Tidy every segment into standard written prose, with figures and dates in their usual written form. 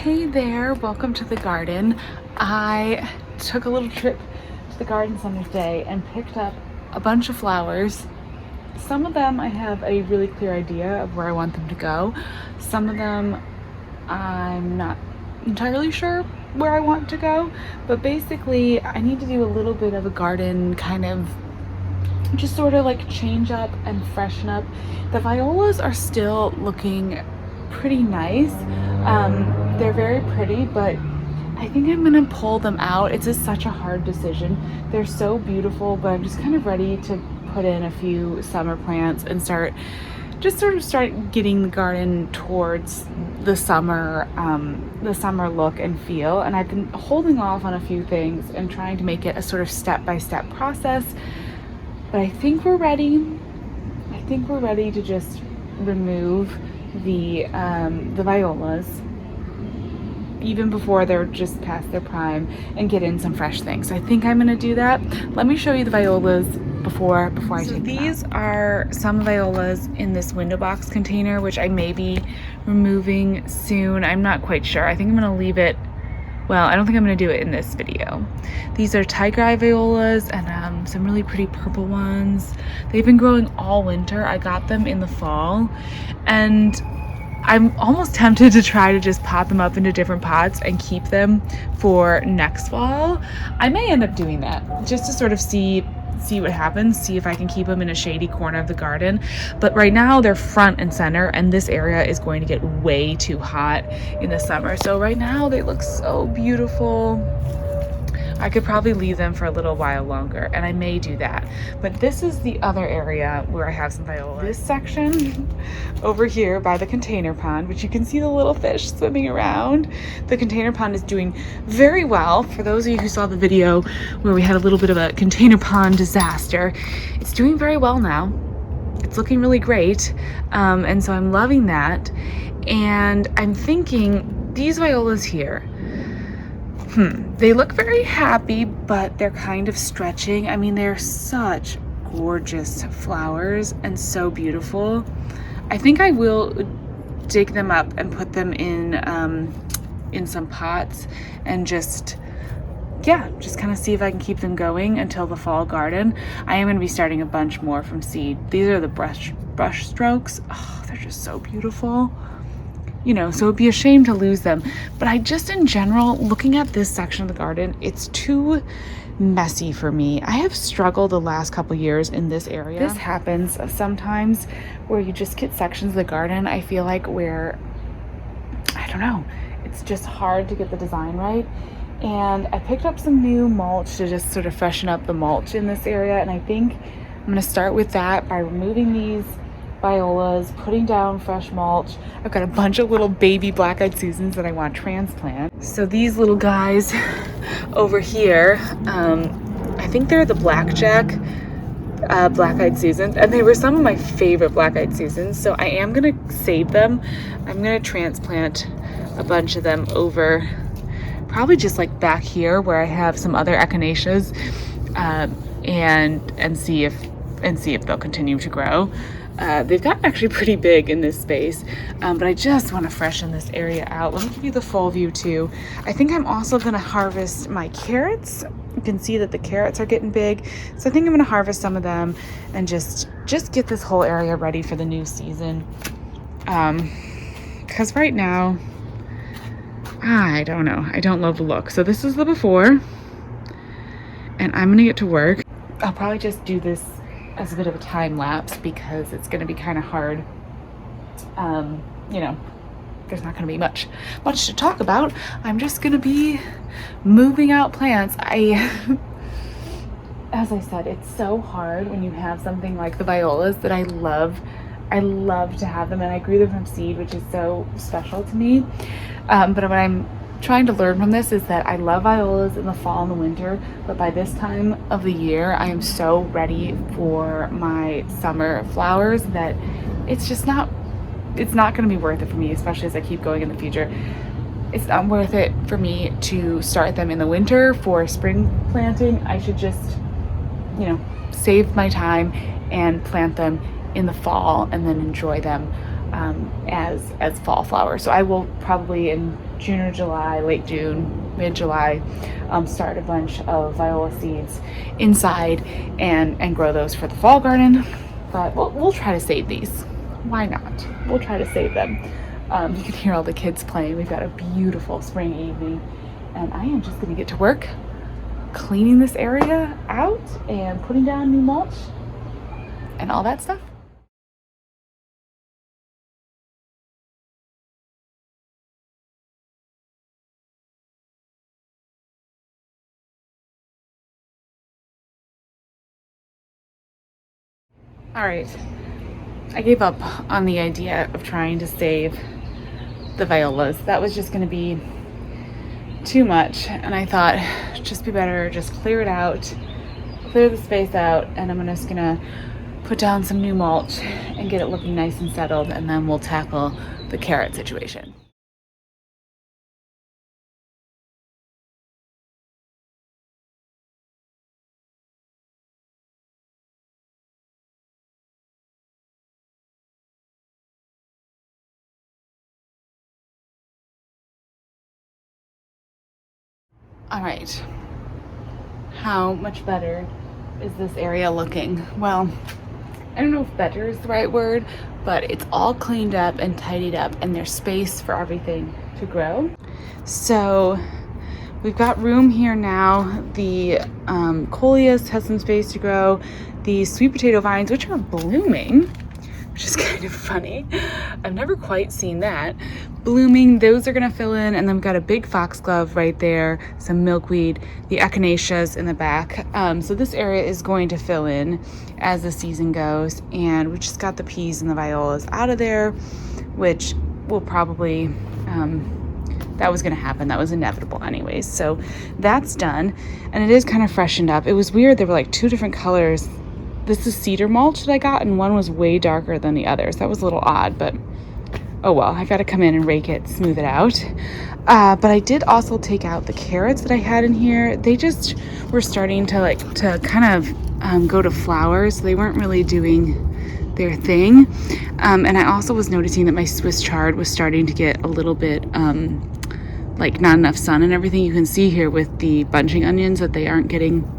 Hey there, welcome to the garden. I took a little trip to the garden center today and picked up a bunch of flowers. Some of them I have a really clear idea of where I want them to go. Some of them I'm not entirely sure where I want to go, but basically I need to do a little bit of a garden kind of just sort of like change up and freshen up. The violas are still looking pretty nice. They're very pretty, but I think I'm gonna pull them out. It's just such a hard decision. They're so beautiful, but I'm just kind of ready to put in a few summer plants and start getting the garden towards the summer look and feel. And I've been holding off on a few things and trying to make it a sort of step-by-step process. But I think we're ready. I think we're ready to just remove the violas even before they're just past their prime and get in some fresh things. So I think I'm gonna do that. Let me show you the violas before I take them out. So these are some violas in this window box container, which I may be removing soon. I'm not quite sure. I think I'm gonna leave it. Well, I don't think I'm gonna do it in this video. These are tiger eye violas and some really pretty purple ones. They've been growing all winter. I got them in the fall and I'm almost tempted to try to just pot them up into different pots and keep them for next fall. I may end up doing that just to sort of see what happens, see if I can keep them in a shady corner of the garden. But right now they're front and center, and this area is going to get way too hot in the summer. So right now they look so beautiful. I could probably leave them for a little while longer, and I may do that. But this is the other area where I have some violas. This section over here by the container pond, which you can see the little fish swimming around. The container pond is doing very well. For those of you who saw the video where we had a little bit of a container pond disaster, it's doing very well now. It's looking really great. And so I'm loving that. And I'm thinking these violas here, they look very happy, but they're kind of stretching. I mean, they're such gorgeous flowers and so beautiful. I think I will dig them up and put them in some pots and just kind of see if I can keep them going until the fall garden. I am going to be starting a bunch more from seed. These are the brush strokes. Oh, they're just so beautiful. You know, so it'd be a shame to lose them. But I just, in general, looking at this section of the garden, it's too messy for me. I have struggled the last couple years in this area. This happens sometimes where you just get sections of the garden, I feel like, where, I don't know, it's just hard to get the design right. And I picked up some new mulch to just sort of freshen up the mulch in this area. And I think I'm gonna start with that by removing these violas, putting down fresh mulch. I've got a bunch of little baby black-eyed Susans that I want to transplant. So these little guys over here, I think they're the blackjack black-eyed Susans, and they were some of my favorite black-eyed Susans, so I am gonna save them. I'm gonna transplant a bunch of them over, probably just like back here where I have some other echinaceas, and see if they'll continue to grow. They've gotten actually pretty big in this space, but I just want to freshen this area out. Let me give you the full view too. I think I'm also going to harvest my carrots. You can see that the carrots are getting big, so I think I'm going to harvest some of them and just get this whole area ready for the new season. Because right now, I don't know. I don't love the look. So this is the before, and I'm going to get to work. I'll probably just do this as a bit of a time lapse because it's going to be kind of hard. You know, there's not going to be much to talk about. I'm just going to be moving out plants. As I said, it's so hard when you have something like the violas that I love to have them, and I grew them from seed, which is so special to me. But what I'm trying to learn from this is that I love violas in the fall and the winter, but by this time of the year I am so ready for my summer flowers that it's not going to be worth it for me, especially as I keep going in the future. It's not worth it for me to start them in the winter for spring planting. I should just, you know, save my time and plant them in the fall and then enjoy them as fall flowers. So I will probably in June or July, late June, mid-July, start a bunch of viola seeds inside and grow those for the fall garden. But we'll try to save these. Why not? We'll try to save them. You can hear all the kids playing. We've got a beautiful spring evening, and I am just gonna get to work cleaning this area out and putting down new mulch and all that stuff. All right, I gave up on the idea of trying to save the violas. That was just gonna be too much, and I thought just be better, just clear it out, clear the space out, and I'm just gonna put down some new mulch and get it looking nice and settled, and then we'll tackle the carrot situation. All right, how much better is this area looking? Well, I don't know if better is the right word, but it's all cleaned up and tidied up, and there's space for everything to grow. So we've got room here now. The coleus has some space to grow. The sweet potato vines, which are blooming, which is kind of funny. I've never quite seen that. Blooming, those are gonna fill in, and then we've got a big foxglove right there, some milkweed, the echinaceas in the back. So this area is going to fill in as the season goes, and we just got the peas and the violas out of there, which will probably, that was gonna happen. That was inevitable anyways. So that's done, and it is kind of freshened up. It was weird, there were like two different colors. This is cedar mulch that I got, and one was way darker than the others. That was a little odd, but oh well, I gotta come in and rake it, smooth it out. But I did also take out the carrots that I had in here. They just were starting to kind of go to flowers. They weren't really doing their thing. And I also was noticing that my Swiss chard was starting to get a little bit like not enough sun and everything. You can see here with the bunching onions that they aren't getting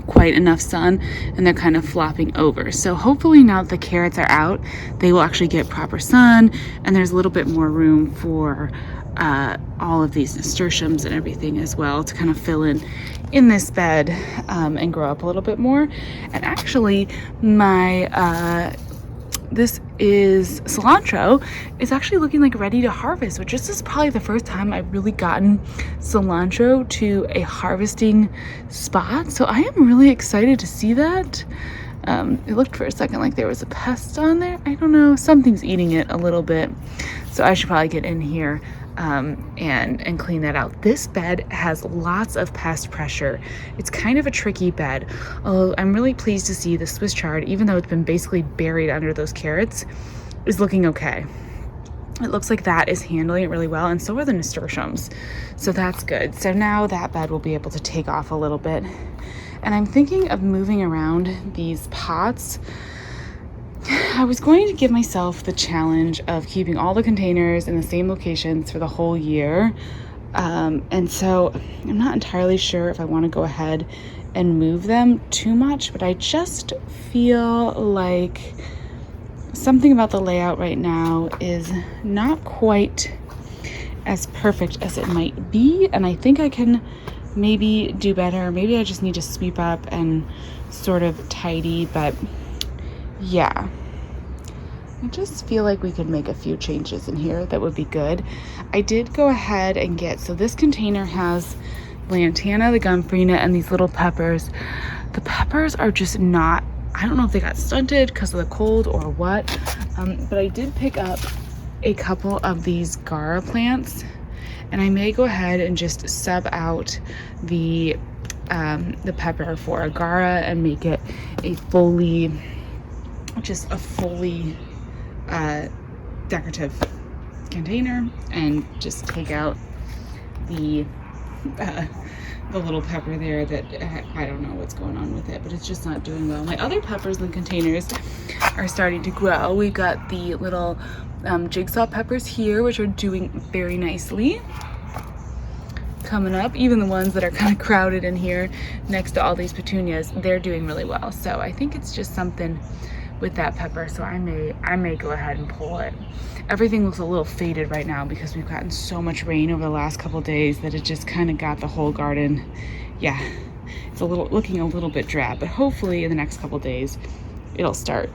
quite enough sun, and they're kind of flopping over. So hopefully now that the carrots are out, they will actually get proper sun, and there's a little bit more room for all of these nasturtiums and everything as well to kind of fill in this bed and grow up a little bit more. And actually my this is cilantro is actually looking like ready to harvest, which this is probably the first time I've really gotten cilantro to a harvesting spot. So I am really excited to see that. It looked for a second like there was a pest on there. I don't know, something's eating it a little bit. So I should probably get in here and clean that out. This bed has lots of pest pressure. It's kind of a tricky bed, although I'm really pleased to see the Swiss chard, even though it's been basically buried under those carrots, is looking okay. It looks like that is handling it really well, and so are the nasturtiums. So that's good. So now that bed will be able to take off a little bit. And I'm thinking of moving around these pots. I was going to give myself the challenge of keeping all the containers in the same locations for the whole year. And so I'm not entirely sure if I want to go ahead and move them too much, but I just feel like something about the layout right now is not quite as perfect as it might be. And I think I can maybe do better. Maybe I just need to sweep up and sort of tidy, but yeah, I just feel like we could make a few changes in here that would be good. I did go ahead and so this container has lantana, the gumfrina, and these little peppers. The peppers are just not, I don't know if they got stunted because of the cold or what, but I did pick up a couple of these Gara plants, and I may go ahead and just sub out the pepper for a Gara and make it a fully decorative container, and just take out the the little pepper there that I don't know what's going on with it, but it's just not doing well. My other peppers in the containers are starting to grow. We got the little jigsaw peppers here, which are doing very nicely. Coming up, even the ones that are kind of crowded in here next to all these petunias, they're doing really well. So I think it's just something with that pepper, so I may go ahead and pull it. Everything looks a little faded right now because we've gotten so much rain over the last couple days that it just kind of got the whole garden, yeah, it's looking a little bit drab, but hopefully in the next couple days it'll start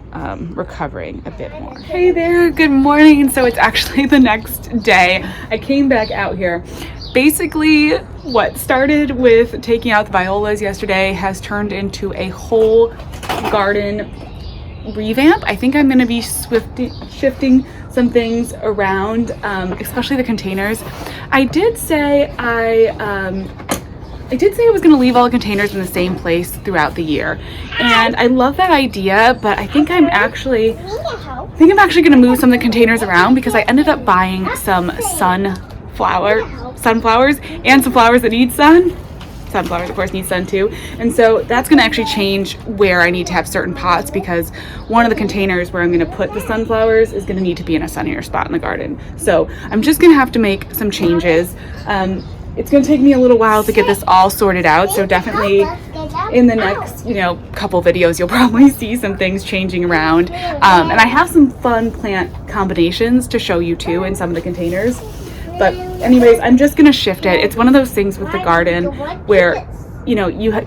recovering a bit more. Hey there, good morning. So it's actually the next day. I came back out here. Basically, what started with taking out the violas yesterday has turned into a whole garden revamp. I think I'm going to be shifting some things around, especially the containers. I did say I was going to leave all the containers in the same place throughout the year, and I love that idea, but I think I'm actually going to move some of the containers around because I ended up buying some sunflowers and some flowers that need sun. Sunflowers, of course, need sun too. And so that's going to actually change where I need to have certain pots, because one of the containers where I'm going to put the sunflowers is going to need to be in a sunnier spot in the garden. So I'm just going to have to make some changes. It's going to take me a little while to get this all sorted out. So definitely in the next, couple videos, you'll probably see some things changing around. And I have some fun plant combinations to show you too in some of the containers. But anyways, I'm just going to shift it. It's one of those things with the garden where, you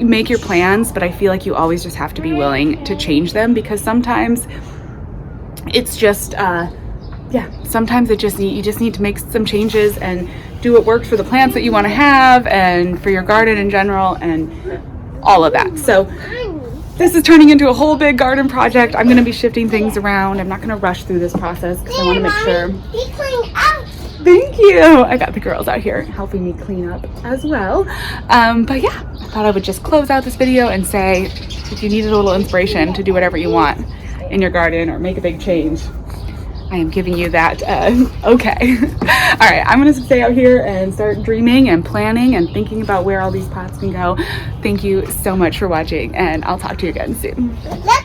make your plans, but I feel like you always just have to be willing to change them, because sometimes it's just, sometimes you just need to make some changes and do what works for the plants that you want to have and for your garden in general and all of that. So this is turning into a whole big garden project. I'm going to be shifting things around. I'm not going to rush through this process because I want to make sure. Thank you. I got the girls out here helping me clean up as well. But yeah, I thought I would just close out this video and say, if you needed a little inspiration to do whatever you want in your garden or make a big change, I am giving you that. Okay. All right, I'm gonna stay out here and start dreaming and planning and thinking about where all these pots can go. Thank you so much for watching, and I'll talk to you again soon.